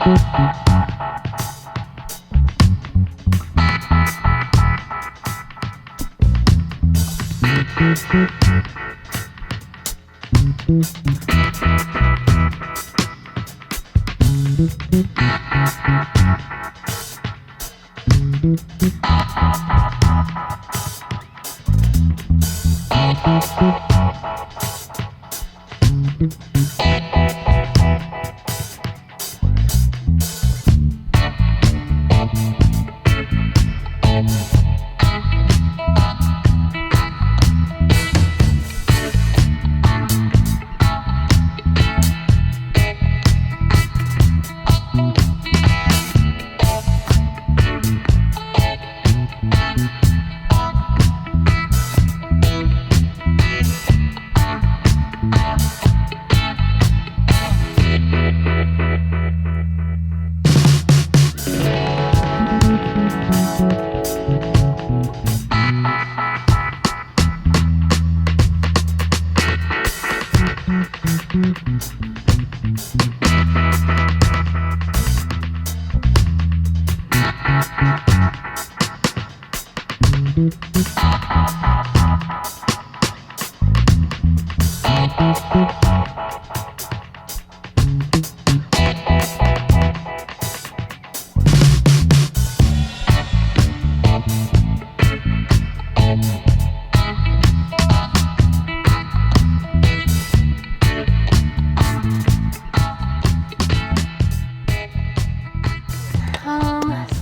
So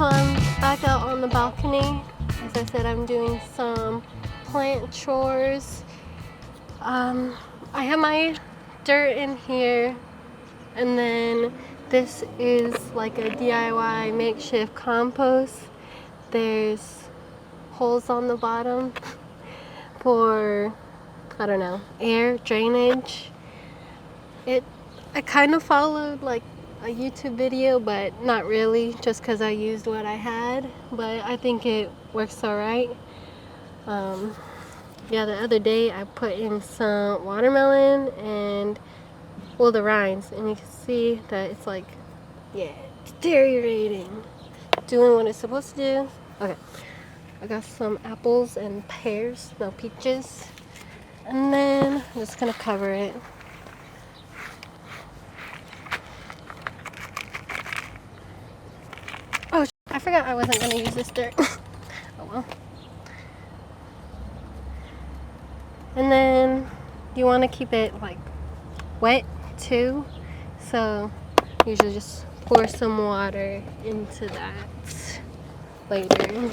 I'm back out on the balcony. As I said, I'm doing some plant chores. I have my dirt in here, and then this is like a DIY makeshift compost. There's holes on the bottom for, I don't know, air drainage. I kind of followed like a YouTube video, but not really, just because I used what I had, but I think it works all right. Yeah, the other day I put in some watermelon and, well, the rinds, and you can see that it's like, yeah, deteriorating, doing what it's supposed to do. Okay, I got some apples and pears, no, peaches, and then I'm just gonna cover it. Oh, I forgot I wasn't gonna use this dirt. Oh well. And then you want to keep it like wet too, so usually just pour some water into that later.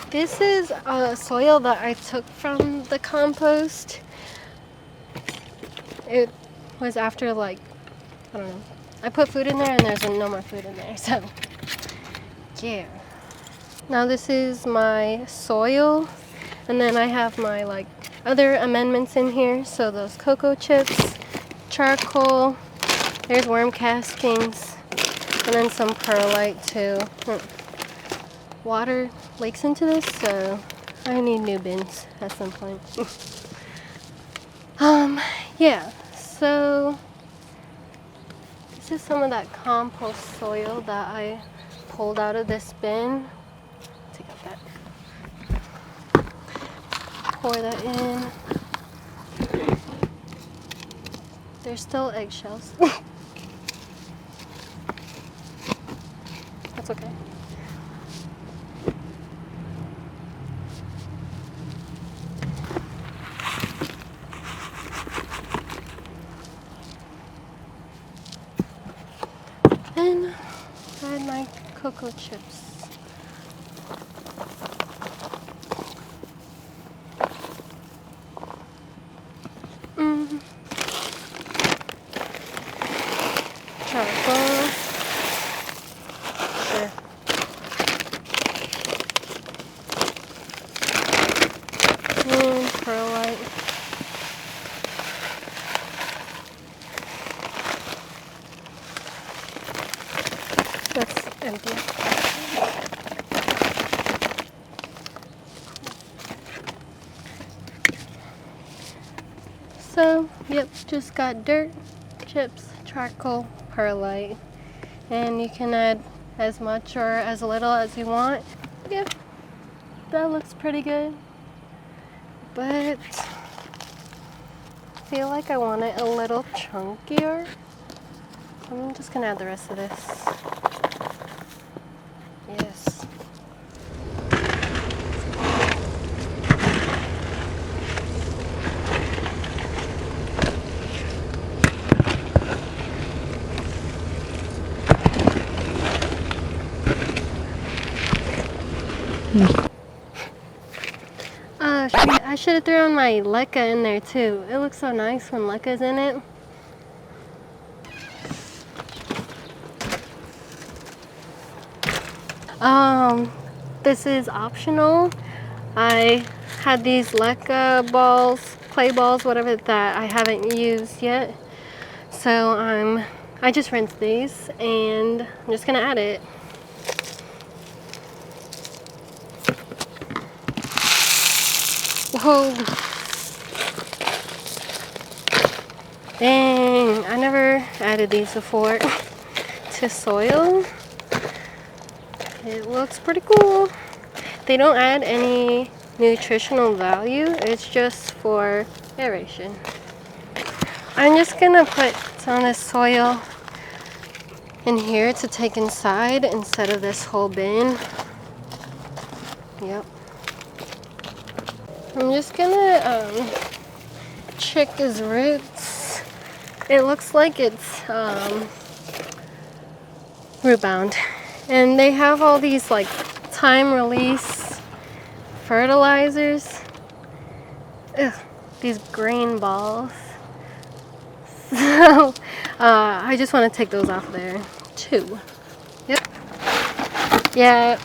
This is soil that I took from the compost. It was after, like, I don't know, I put food in there and there's no more food in there, so yeah. Now this is my soil, and then I have my like other amendments in here. So those cocoa chips, charcoal, there's worm castings, and then some perlite too. Water leaks into this, so I need new bins at some point. Yeah, so this is some of that compost soil that I pulled out of this bin. Take out that. Pour that in. There's still eggshells. That's okay. Then add my cocoa chips. Charcoal. Sure. And perlite. That's empty. So, yep, just got dirt, chips, charcoal, perlite, and you can add as much or as little as you want. Yeah, that looks pretty good, but I feel like I want it a little chunkier. I'm just gonna add the rest of this. Yes. I should have thrown my leca in there too. It looks so nice when leca's in it. This is optional. I had these leca balls, clay balls, whatever, that I haven't used yet. So I just rinsed these and I'm just gonna add it. Whoa. Dang, I never added these before to soil. It looks pretty cool. They don't add any nutritional value. It's just for aeration. I'm just gonna put some of this soil in here to take inside instead of this whole bin. Yep. I'm just gonna check his roots. It looks like it's root bound. And they have all these like time release fertilizers. Ugh, these green balls. So I just want to take those off there too. Yep. Yeah.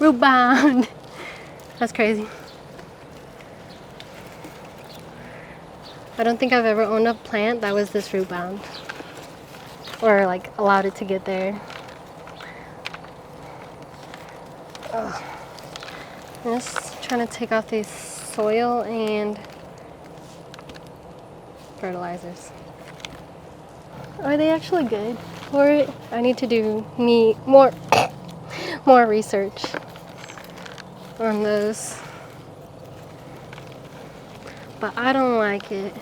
Root bound. That's crazy. I don't think I've ever owned a plant that was this root bound, or like allowed it to get there. Ugh. I'm just trying to take off these soil and fertilizers. Are they actually good for it? I need to do more research on those. But I don't like it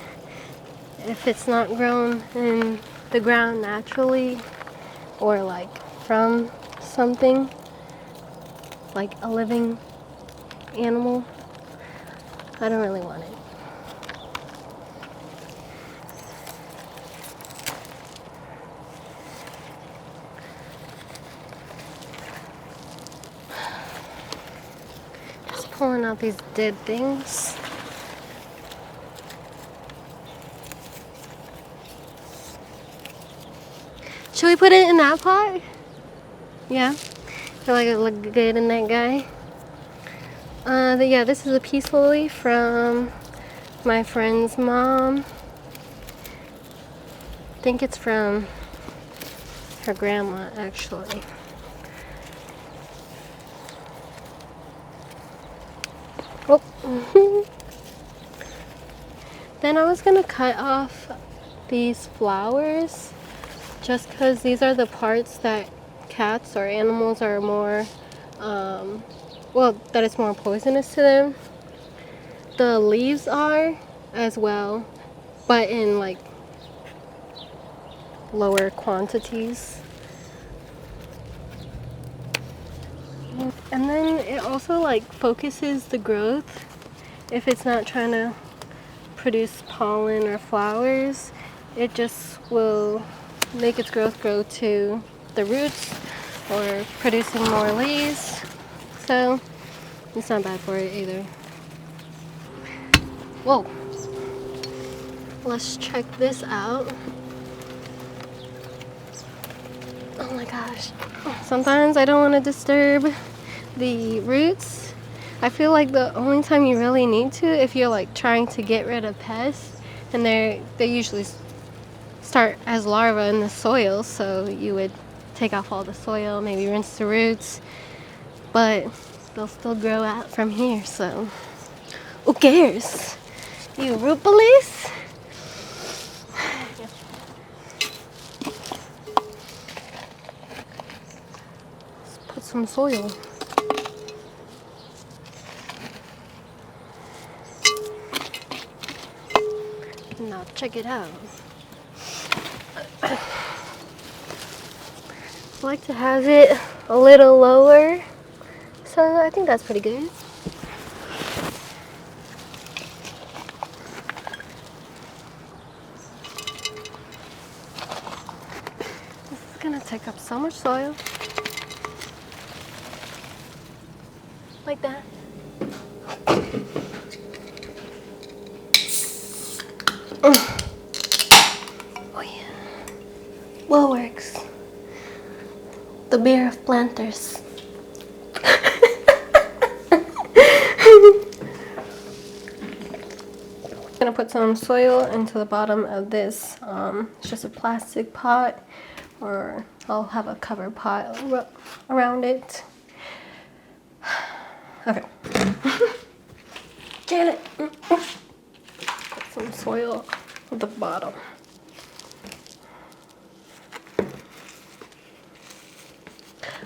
if it's not grown in the ground naturally, or like from something like a living animal. I don't really want it. Just pulling out these dead things. Should we put it in that pot? Yeah. Feel like it look good in that guy. Yeah, this is a peace lily from my friend's mom. I think it's from her grandma, actually. Oh. Then I was gonna cut off these flowers just because these are the parts that cats or animals are more, well, that it's more poisonous to them. The leaves are as well, but in like lower quantities. And then it also like focuses the growth. If it's not trying to produce pollen or flowers, it just will make its growth grow to the roots or producing more leaves. So it's not bad for it either. Whoa. Let's check this out. Oh my gosh. Sometimes I don't want to disturb the roots. I feel like the only time you really need to, if you're like trying to get rid of pests, and they usually start as larvae in the soil, so you would take off all the soil, maybe rinse the roots, but they'll still grow out from here, so who cares? You root police? Let's put some soil. Now check it out. I like to have it a little lower, so I think that's pretty good. This is gonna take up so much soil. Like that. Oh yeah. What works? The beer of planters. I'm gonna put some soil into the bottom of this. It's just a plastic pot, or I'll have a cover pot around it. Okay. Janet, put some soil at the bottom.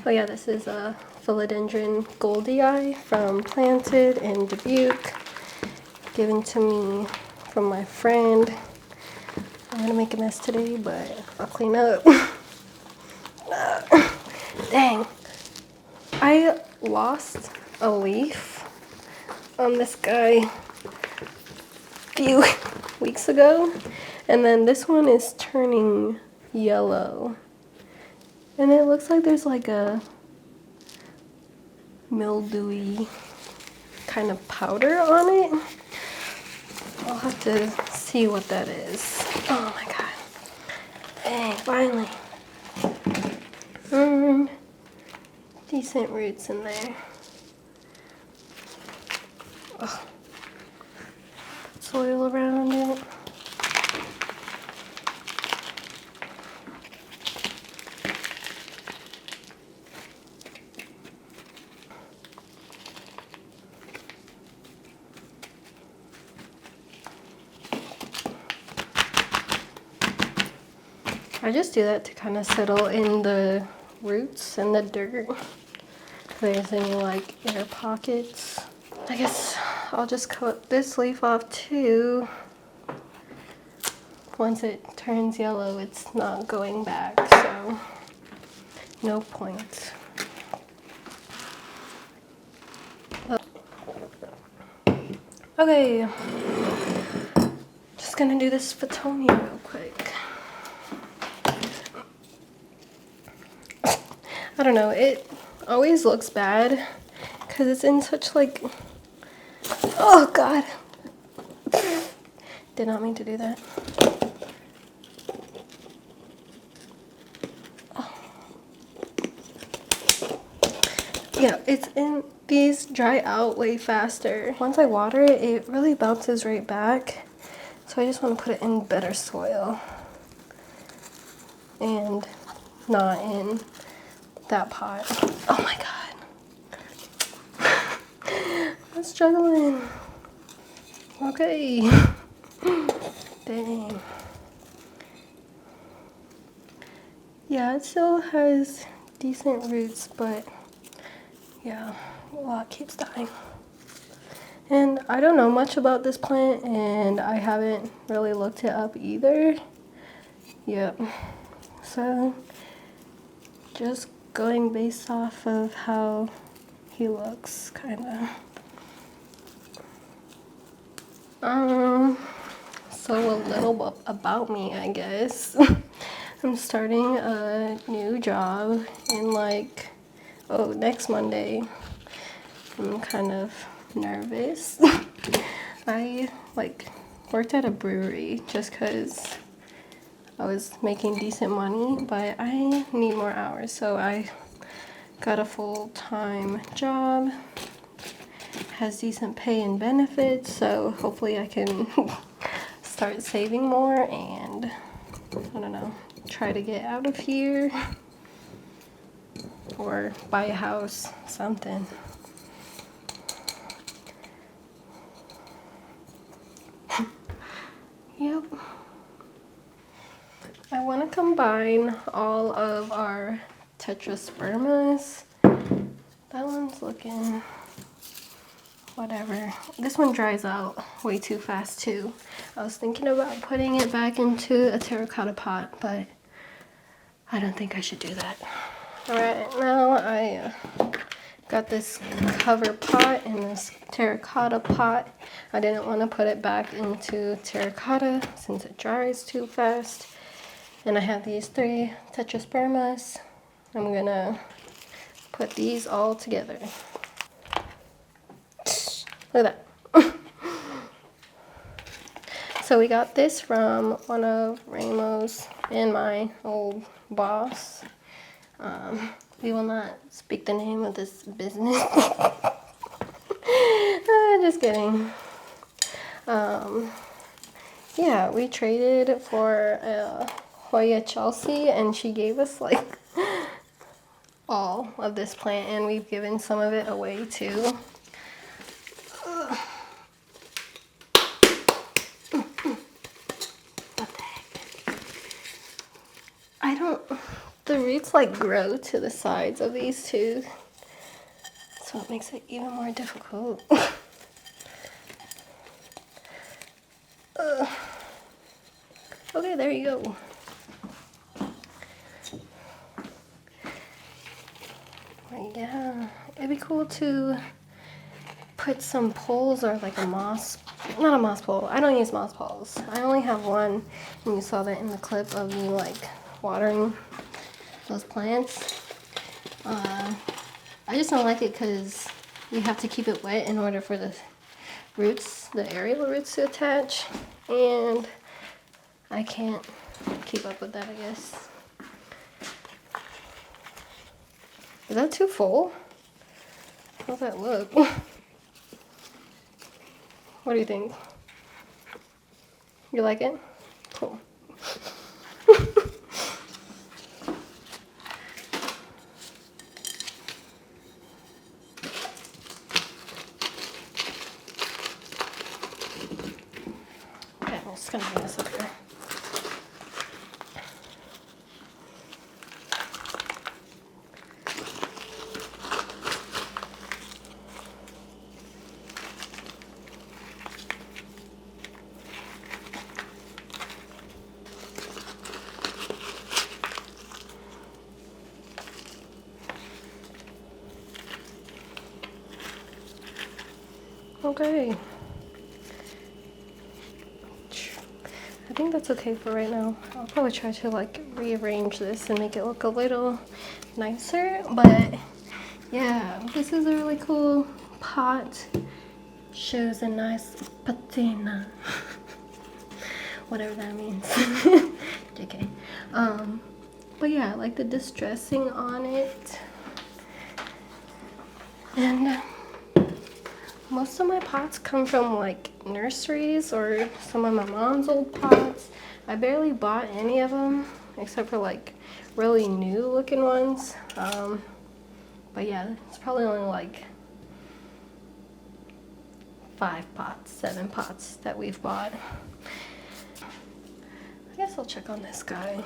Oh yeah, this is a philodendron goldii from Planted in Dubuque, given to me from my friend. I'm gonna make a mess today, but I'll clean up. Dang. I lost a leaf on this guy a few weeks ago, and then this one is turning yellow. And it looks like there's like a mildewy kind of powder on it. I'll have to see what that is. Oh my god. Dang, finally. Decent roots in there. Ugh. Soil around it. I just do that to kind of settle in the roots and the dirt. If there's any like air pockets. I guess I'll just cut this leaf off too. Once it turns yellow, it's not going back, so no point. Okay, just gonna do this Photonia real quick. I don't know, it always looks bad because it's in such like, oh god, did not mean to do that. Oh. Yeah, it's in, these dry out way faster. Once I water it, it really bounces right back. So I just want to put it in better soil and not in that pot. Oh my god. I'm struggling. Okay. Dang. Yeah, it still has decent roots, but yeah, a lot keeps dying. And I don't know much about this plant, and I haven't really looked it up either. Yep. So just going based off of how he looks, kind of. So a little about me, I guess. I'm starting a new job in like, next Monday. I'm kind of nervous. I worked at a brewery just because I was making decent money, but I need more hours, so I got a full-time job. Has decent pay and benefits, so hopefully I can start saving more and, I don't know, try to get out of here or buy a house, something. combine all of our tetraspermas. That one's looking whatever. This one dries out way too fast too. I was thinking about putting it back into a terracotta pot, but I don't think I should do that. All right, now I got this cover pot and this terracotta pot. I didn't want to put it back into terracotta since it dries too fast. And I have these 3 tetraspermas. I'm gonna put these all together. Look at that. So we got this from one of Ramos and my old boss. We will not speak the name of this business. Just kidding. Yeah, we traded for Hoya Chelsea, and she gave us like all of this plant, and we've given some of it away too. The roots like grow to the sides of these two, so it makes it even more difficult. Okay, there you go. Yeah, it'd be cool to put some poles or like a moss, not a moss pole. I don't use moss poles. I only have one, and you saw that in the clip of me like watering those plants. I just don't like it because you have to keep it wet in order for the roots, the aerial roots to attach, and I can't keep up with that, I guess. Is that too full? How's that look? What do you think? You like it? Cool. Okay, I'm just gonna bring this up here. Okay. I think that's okay for right now. I'll probably try to like rearrange this and make it look a little nicer, but yeah, this is a really cool pot. Shows a nice patina. Whatever that means. JK. But yeah, I like the distressing on it. And most of my pots come from like nurseries or some of my mom's old pots. I barely bought any of them except for like really new looking ones. But yeah, it's probably only like 5 pots, 7 pots that we've bought. I guess I'll check on this guy.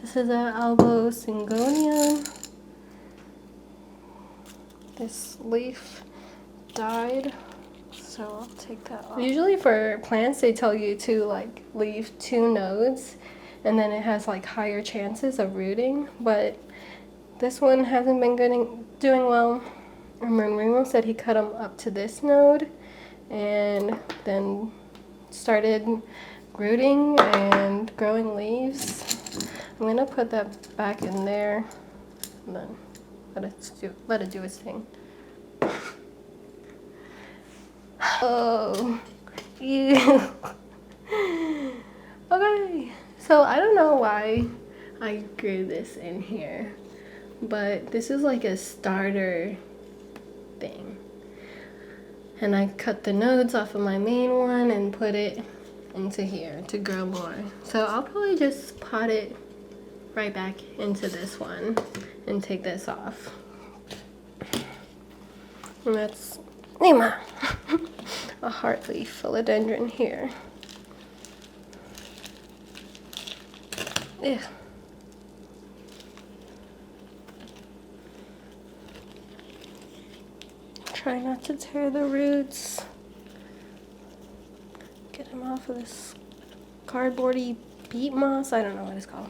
This is an Albo Syngonium. This leaf died, so I'll take that off. Usually for plants they tell you to like leave 2 nodes and then it has like higher chances of rooting, but this one hasn't been doing well. And Remo said he cut them up to this node and then started rooting and growing leaves. I'm gonna put that back in there and then let it do its thing. Oh, ew. Okay, so I don't know why I grew this in here, but this is like a starter thing. And I cut the nodes off of my main one and put it into here to grow more. So I'll probably just pot it right back into this one and take this off. And that's Nima. A heartleaf philodendron here. Ugh. Try not to tear the roots. Get them off of this cardboardy peat moss. I don't know what it's called.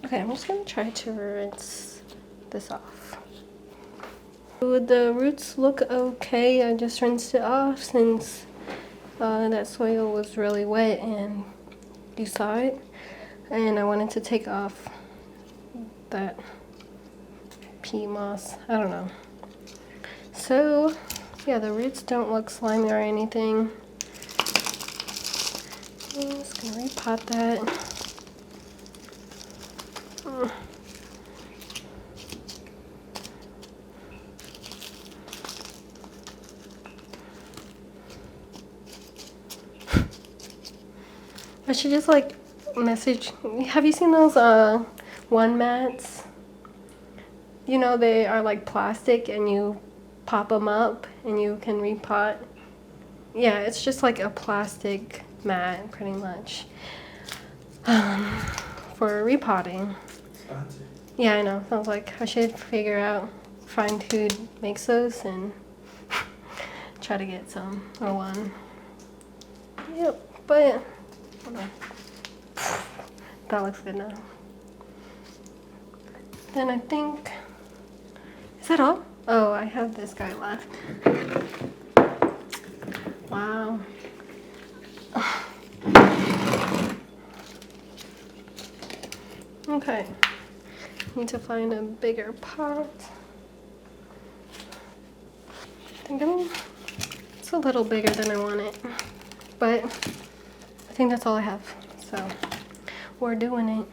Okay, I'm just gonna try to rinse this off. The roots look okay. I just rinsed it off since that soil was really wet and you saw it. And I wanted to take off that peat moss. I don't know. So, yeah, the roots don't look slimy or anything. I'm just gonna repot that. I should just like message. Have you seen those one mats? You know, they are like plastic and you pop them up and you can repot. Yeah, it's just like a plastic mat pretty much for repotting. Fancy. Yeah, I know. Sounds like I should figure out, find who makes those and try to get some or one. Yep, but hold on. That looks good now. Then I think, is that all? Oh, I have this guy left. Wow. Okay. Need to find a bigger pot. I think it's a little bigger than I want it, but I think that's all I have. So we're doing it.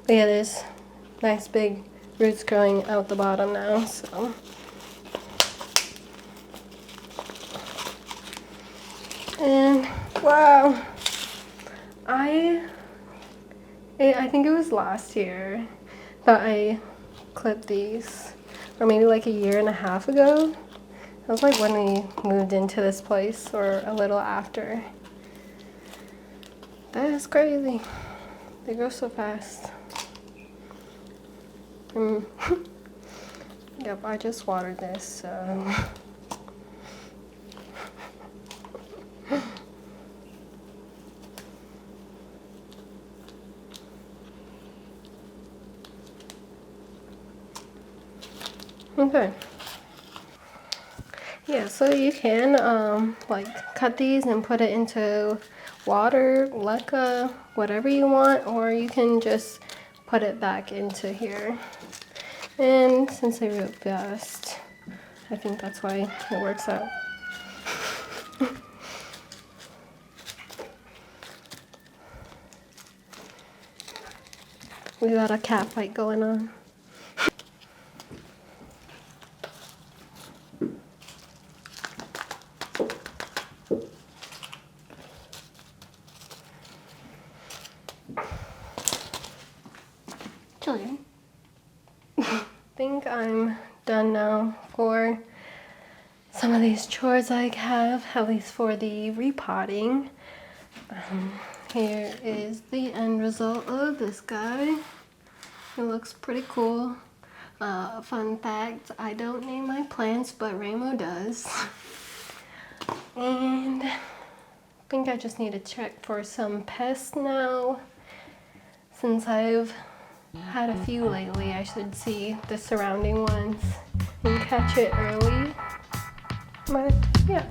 But yeah, there's nice big roots growing out the bottom now. So and wow, I think it was last year that I clipped these, or maybe like a year and a half ago. That was like when we moved into this place, or a little after. That is crazy. They grow so fast. Yep, I just watered this, so. Okay. Yeah, so you can like cut these and put it into water, leca, whatever you want, or you can just put it back into here. And since they root fast, I think that's why it works out. We got a cat fight going on. Children. I think I'm done now for some of these chores I have, at least for the repotting. Here is the end result of this guy. It looks pretty cool. Fun fact, I don't name my plants, but Ramo does. And I think I just need to check for some pests now. Since I've had a few lately, I should see the surrounding ones and catch it early. But yeah.